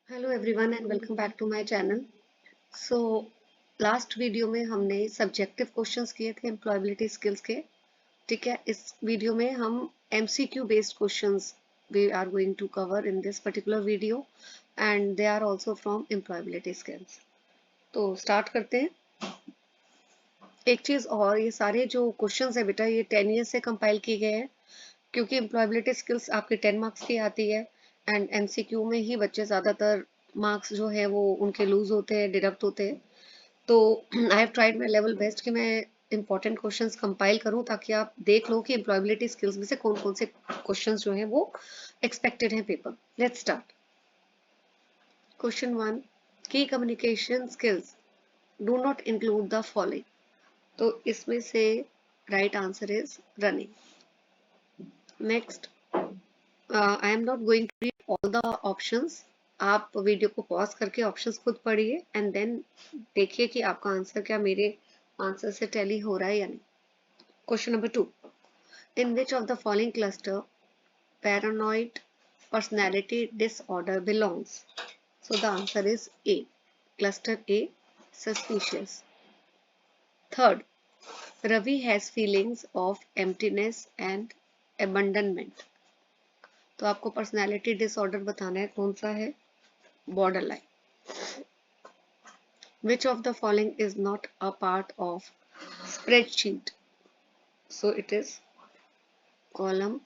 Hello everyone and welcome back to my channel. So last video में हमने subjective questions किए थे employability skills के। ठीक है, इस वीडियो में हम MCQ based questions we are going to cover in this particular video and they are also from employability skills. तो स्टार्ट करते हैं। एक चीज और, ये सारे जो क्वेश्चंस है बेटा ये 10 ईयर्स से कंपाइल किए गए हैं, क्योंकि एम्प्लॉयबिलिटी स्किल्स आपके 10 मार्क्स की आती है एंड एमसीक्यू में ही बच्चे ज्यादातर मार्क्स जो है वो उनके लूज होते हैं, डिडक्ट होते हैं। तो I have tried my level best कि मैं इंपॉर्टेंट क्वेश्चंस कंपाइल करूं ताकि आप देख लो कि एम्प्लॉयबिलिटी स्किल्स में से कौन कौन से क्वेश्चंस जो हैं वो एक्सपेक्टेड हैं paper. Let's start. Question one, की communication skills do not include the following. तो इसमें से right answer is running. Next, I am not going to read all the options. आप वीडियो को पॉज करके ऑप्शंस खुद पढ़िए एंड देन देखिए कि आपका आंसर क्या मेरे आंसर से टैली हो रहा है या नहीं। Question number two, in which of the following cluster paranoid personality disorder belongs? So the answer is A. Cluster A, suspicious. Third, Ravi has feelings of emptiness and abandonment. तो आपको personality disorder बताना है कौन सा है, border line. Which of the following is not a part of spreadsheet? So it is column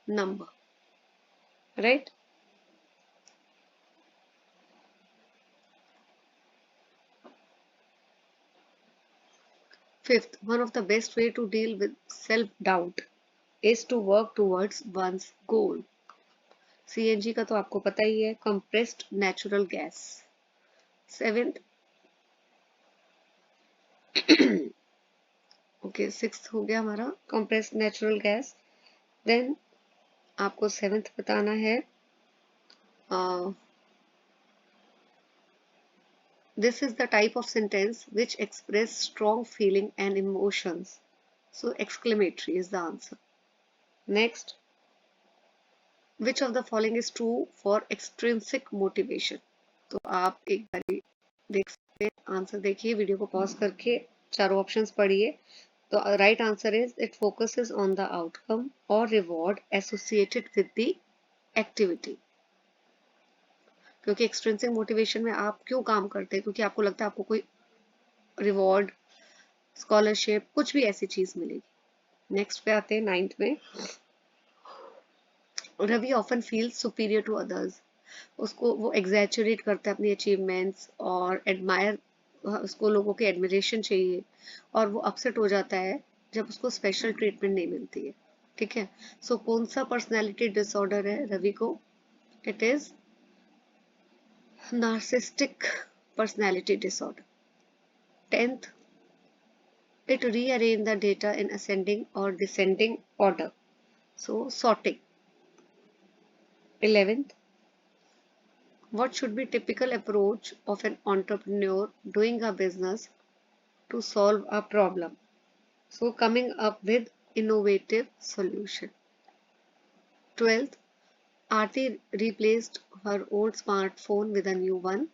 number, right. Fifth, one of the best way to deal with self-doubt is to work towards one's goal. CNG का तो आपको पता ही है, compressed natural gas. Seventh, okay sixth हो गया हमारा compressed natural gas. Then आपको seventh बताना है, this is the type of sentence which express strong feeling and emotions. So exclamatory is the answer. Next, which of the following is true for extrinsic motivation? तो आप एक बार देख सकते हैं, answer देखिए वीडियो को पॉज करके, चारों ऑप्शंस पढ़िए। तो right answer is it focuses on the outcome और reward associated with the activity. क्योंकि एक्सट्रिंसिक मोटिवेशन में आप क्यों काम करते हैं, क्योंकि आपको लगता है आपको कोई रिवॉर्ड, स्कॉलरशिप, कुछ भी ऐसी चीज मिलेगी। नेक्स्ट पे आते हैं नाइन्थ में, Ravi often feels superior to others. उसको वो एग्जैचुरेट करता है अपनी अचीवमेंट्स और एडमायर, उसको लोगों की एडमिरेशन चाहिए और वो अपसेट हो जाता है जब उसको स्पेशल ट्रीटमेंट नहीं मिलती है। ठीक है, सो कौन सा पर्सनैलिटी डिसऑर्डर है रवि को? It is narcissistic personality disorder. Tenth, it rearrange the data in ascending or descending order, so sorting. 11th, what should be typical approach of an entrepreneur doing a business to solve a problem? So coming up with innovative solution. 12th, Aarti replaced her old smartphone with a new one.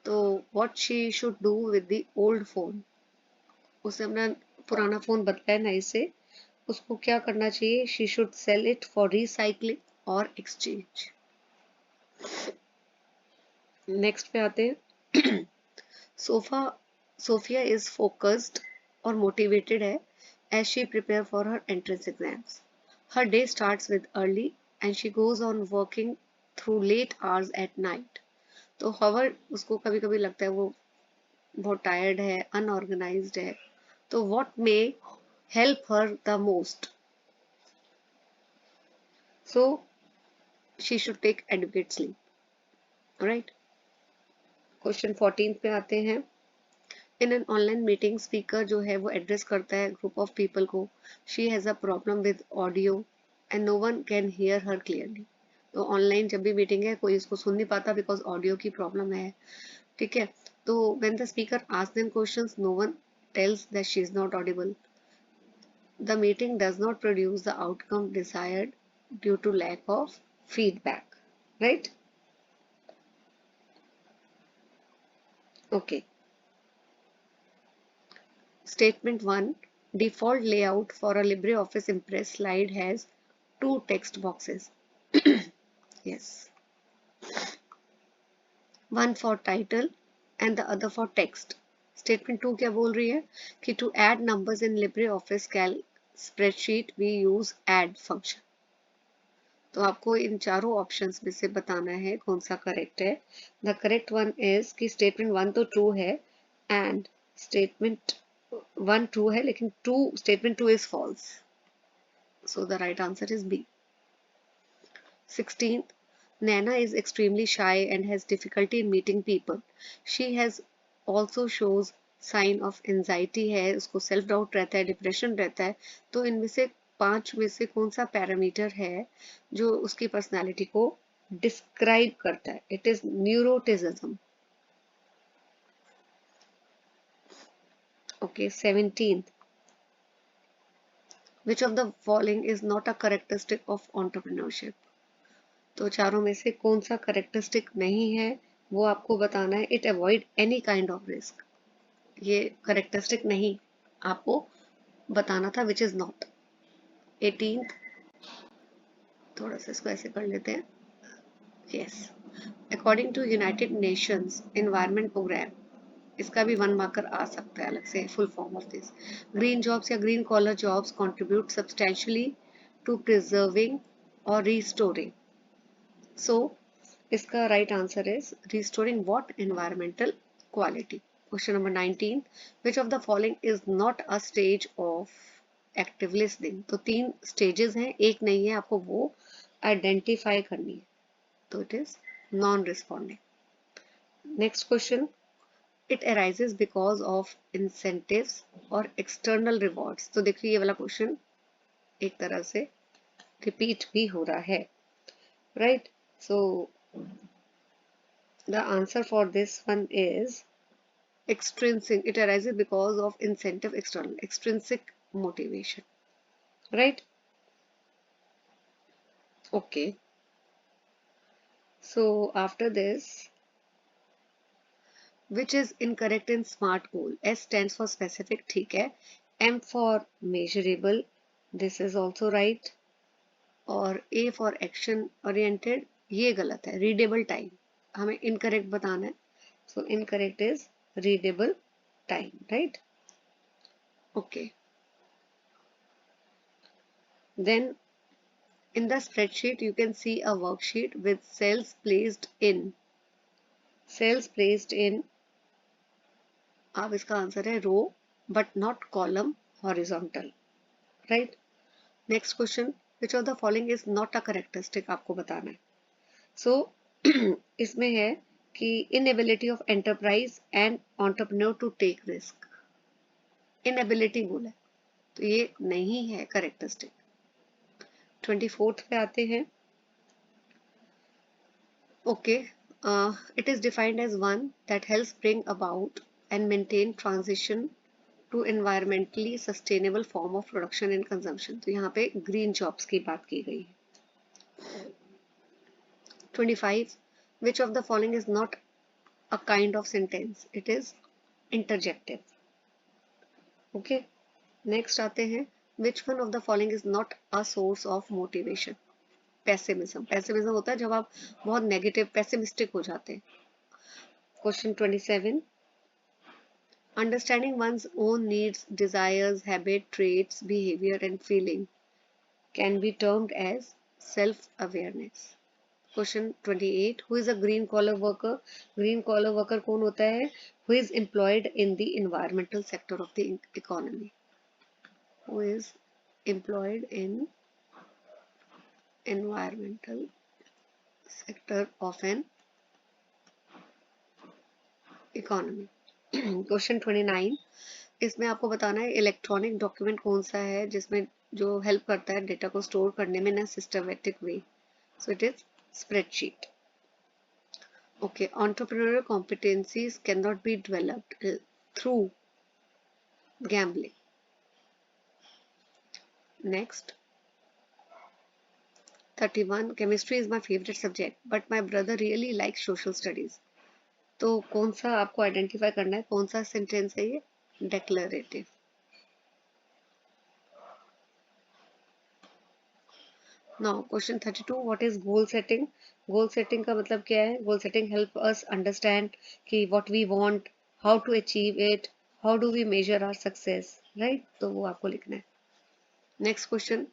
So what she should do with the old phone? उसने अपना पुराना phone बदला है नए से, उसको क्या करना चाहिए? She should sell it for recycling और एक्सचेंज। नेक्स्ट पे आते हैं। सोफिया इज फोकस्ड और मोटिवेटेड है as she prepare for her entrance exams. Her day starts with early and she goes on working through late hours at night. तो however उसको कभी कभी लगता है वो बहुत टायर्ड है, अनऑर्गेनाइज्ड है। तो what may help her the most? So she should take adequate sleep. Right? Question 14 पे आते हैं। In an online meeting speaker जो है वो एड्रेस करता है ग्रुप ऑफ पीपल को, she has a problem with audio and no one can hear her clearly. तो ऑनलाइन जब भी मीटिंग है कोई इसको सुन नहीं पाता बिकॉज ऑडियो की प्रॉब्लम है। ठीक है, तो when the speaker asks them questions no one tells that she is not audible. The meeting does not produce the outcome desired due to lack of feedback, right? Okay. Statement 1. Default layout for a LibreOffice Impress slide has two text boxes. Yes. One for title and the other for text. Statement 2 क्या बोल रही है कि to add numbers in LibreOffice Calc spreadsheet we use add function. तो आपको इन चारों options में से बताना है कौन सा करेक्ट है. द करेक्ट वन इज कि स्टेटमेंट 1 तो ट्रू है एंड स्टेटमेंट 1 ट्रू है लेकिन statement 2 is false. So the right answer is B. 16th, Nana is extremely shy and has difficulty in meeting people. She has also shows sign of anxiety है, उसको self doubt रहता है, depression रहता है. तो इनमें से 5 में से कौन सा पैरामीटर है जो उसकी पर्सनालिटी को डिस्क्राइब करता है? It is neuroticism. Okay, 17th. Which of the following is not a characteristic of entrepreneurship? तो चारों में से कौन सा करेक्टरिस्टिक नहीं है वो आपको बताना है. It avoid any kind of risk. ये करेक्टरिस्टिक नहीं आपको बताना था विच इज नॉट. 18th. थोड़ा सा इसको ऐसे कर लेते हैं. Yes. According to United Nations environment programme, इसका भी 1 मार्कर आ सकता है अलग से. Full form of this. Green jobs या green collar jobs contribute substantially to preserving और रिस्टोरिंग. So, इसका right answer is restoring what? Environmental quality. Question number 19. Which of the following is not a stage of active listening? तो 3 stages हैं, एक नहीं है, आपको वो identify करनी है. तो it is non-responding. Next question. It arises because of incentives or external rewards. तो देखिए ये वाला question एक तरह से repeat भी हो रहा है. Right? So, the answer for this one is extrinsic. It arises because of incentive external, extrinsic motivation. Right? Okay. So after this, which is incorrect in SMART goal? S stands for specific, ठीक है. M for measurable, this is also right. और A for action oriented, ये गलत है. Readable time, हमें incorrect बताना है. So incorrect is readable time, right? Okay. Then in the spreadsheet, you can see a worksheet with cells placed in. Cells placed in, अब इसका answer है रो but not column, horizontal, right? Next question, which of the following is not a characteristic? आपको बताना है. So इसमें है कि inability of enterprise and entrepreneur to take risk. Inability बोला है तो ये नहीं है characteristic. 24th पे आते हैं. Okay, it is defined as one that helps bring about and maintain transition to environmentally sustainable form of production and consumption. तो यहाँ पे green jobs की बात की गई है. 25. Which of the following is not a kind of sentence? It is interjective. Okay. Next आते हैं. Which one of the following is not a source of motivation? Pessimism. Pessimism होता है जब आप बहुत negative, pessimistic हो जाते हैं. Question 27. Understanding one's own needs, desires, habit, traits, behavior and feeling can be termed as self-awareness. Question 28. Who is a green collar worker? Green collar worker कौन होता है? Who is employed in the environmental sector of the economy? Who is employed in environmental sector of an economy. Question 29. इसमें आपको बताना है electronic document कौन सा है जिसमें जो हेल्प करता है डेटा को स्टोर करने में ना systematic way. So it is spreadsheet. Okay, entrepreneurial competencies cannot be developed through gambling. Next, 31. Chemistry is my favorite subject, but my brother really likes social studies. तो कौन सा आपको आइडेंटिफाई करना है, कौन सा सेंटेंस है ये, declarative. Now question 32, what is goal setting. Goal setting का मतलब क्या है? Goal setting help us understand कि what we want, how to achieve it, how do we measure our success, right? तो वो आपको लिखना है। Next question,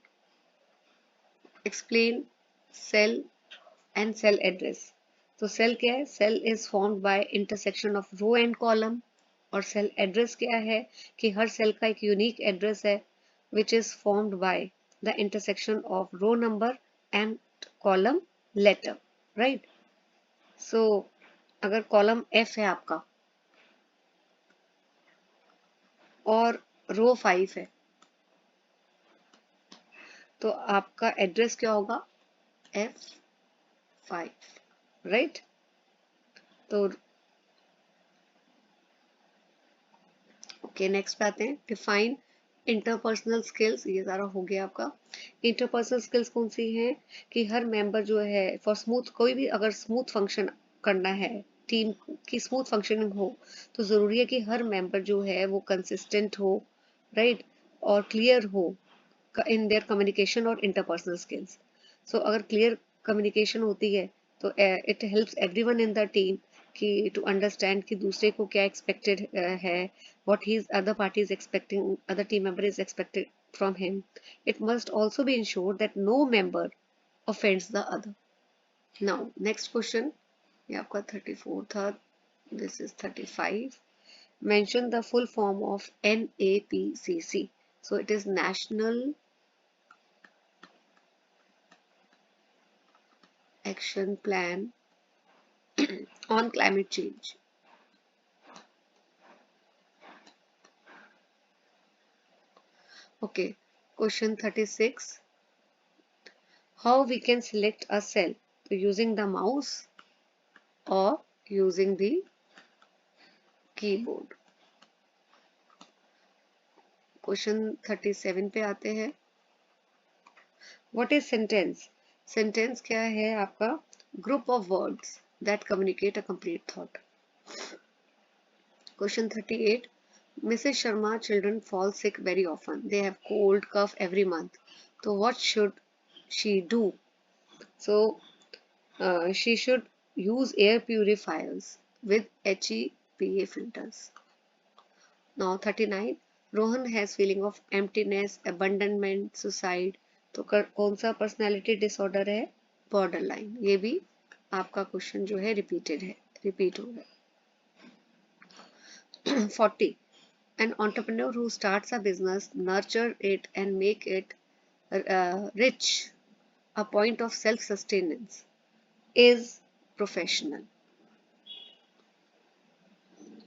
explain cell and cell address. तो सेल क्या है? Cell is formed by intersection of row and column. और cell address क्या है? कि हर सेल का एक यूनिक एड्रेस है which is formed by the intersection of row number and column letter, right? So अगर कॉलम एफ है आपका और रो 5 है, तो आपका एड्रेस क्या होगा? F5, right? तो ओके, नेक्स्ट पे आते हैं, डिफाइन इंटरपर्सनल स्किल्स। ये सारा हो गया आपका। इंटरपर्सनल स्किल्स कौन सी हैं? कि हर मेंबर जो है फॉर स्मूथ, कोई भी अगर स्मूथ फंक्शन करना है, टीम की स्मूथ फंक्शनिंग हो, तो जरूरी है कि हर मेंबर जो है वो कंसिस्टेंट हो, राइट? और क्लियर हो इन देयर कम्युनिकेशन और इंटरपर्सनल स्किल्स। सो अगर क्लियर कम्युनिकेशन होती है तो it helps everyone in the team कि टू अंडरस्टैंड कि दूसरे को क्या एक्सपेक्टेड है, what his other party is expecting, other team member is expected from him. It must also be ensured that no member offends the other. Now next question, ये आपका 34 था, this is 35. Mention the full form of NAPCC. So it is National Action Plan on Climate Change. Okay, question 36. How we can select a cell? So using the mouse or using the keyboard. Question 37 पे आते हैं। What is sentence? Sentence क्या है आपका? Group of words that communicate a complete thought. Question 38, Mrs Sharma children fall sick very often, they have cold cough every month, तो what should she do? So she should use air purifiers with HEPA filters. Now 39, Rohan has feeling of emptiness, abandonment, suicide, तो कौन सा personality disorder है? Borderline. ये भी आपका question जो है रिपीटेड है, रिपीट हो गया। 40, an entrepreneur who starts a business, nurture it and make it rich, a point of self-sustenance, is professional.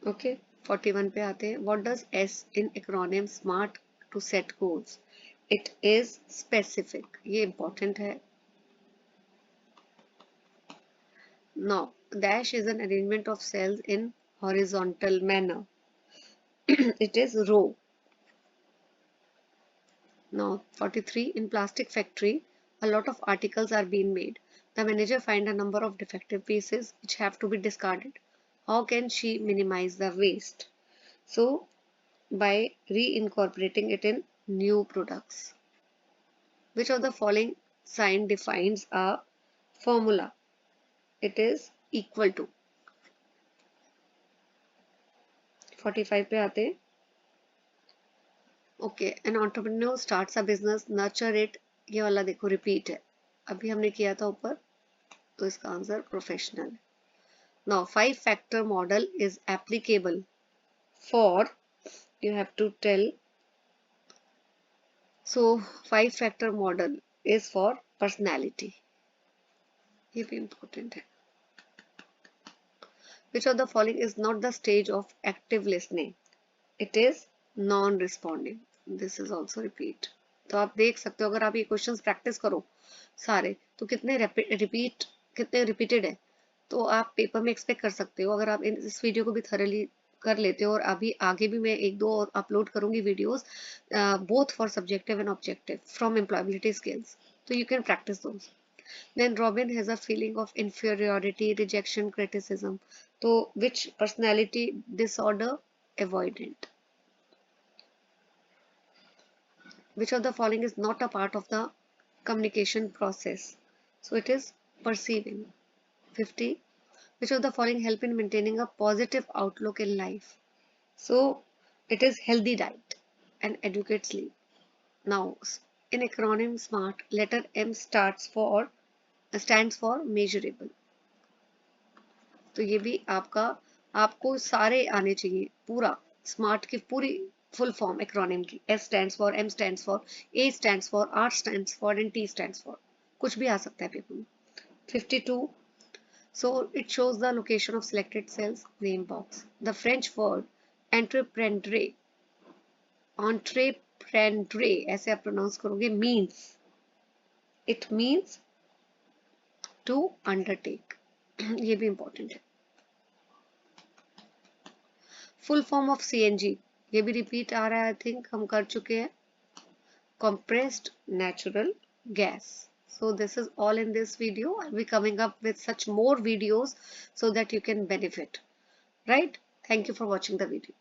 Okay, 41 पे आते हैं। What does S in acronym SMART to set goals? It is specific, ये important है। Now dash is an arrangement of cells in horizontal manner, it is row. Now 43, in plastic factory a lot of articles are being made. The manager find a number of defective pieces which have to be discarded. How can she minimize the waste? So by reincorporating it in new products. Which of the following sign defines a formula? It is equal to। 45 पे आते हैं। Okay, an entrepreneur starts a business, nurture it, ये वाला देखो repeat है, अभी हमने किया था ऊपर, तो इसका answer professional. Now 5 factor model is applicable for, you have to tell, so 5 factor model is for personality, ये भी important है। Which of the following is not the stage of active listening? It is non-responding. This is also repeat. तो आप देख सकते हो, अगर आप ये क्वेश्चंस प्रैक्टिस करो सारे, तो कितने रिपीट, कितने रिपीटेड है, तो आप पेपर में एक्सपेक्ट कर सकते हो। अगर आप इस वीडियो को भी थरली कर लेते हो, और अभी आगे भी मैं एक दो और अपलोड करूंगी videos, both for subjective and objective from employability skills, तो you can practise those. Then Robin has a feeling of inferiority, rejection, criticism. So which personality disorder? Avoidant. Which of the following is not a part of the communication process? So it is perceiving. 50. Which of the following help in maintaining a positive outlook in life? So it is healthy diet and adequate sleep. Now in acronym SMART, letter M stands for measurable. तो ये भी आपको सारे आने चाहिए, पूरा smart की पूरी फुल फॉर्म एक्रोनिम की. S stands for, M stands for, A stands for, R stands for and T stands for. कुछ भी आ सकता है पेपर में. 52. So it shows the location of selected cells. Name box. The French word entreprendre, entreprendre ऐसे आप pronounce करोगे, means to undertake. ये भी इंपॉर्टेंट है. फुल फॉर्म ऑफ CNG, ये भी रिपीट आ रहा है, आई थिंक हम कर चुके हैं. compressed natural gas. So this is all in this video. I'll be coming up with such more videos so that you can benefit, right? Thank you for watching the video.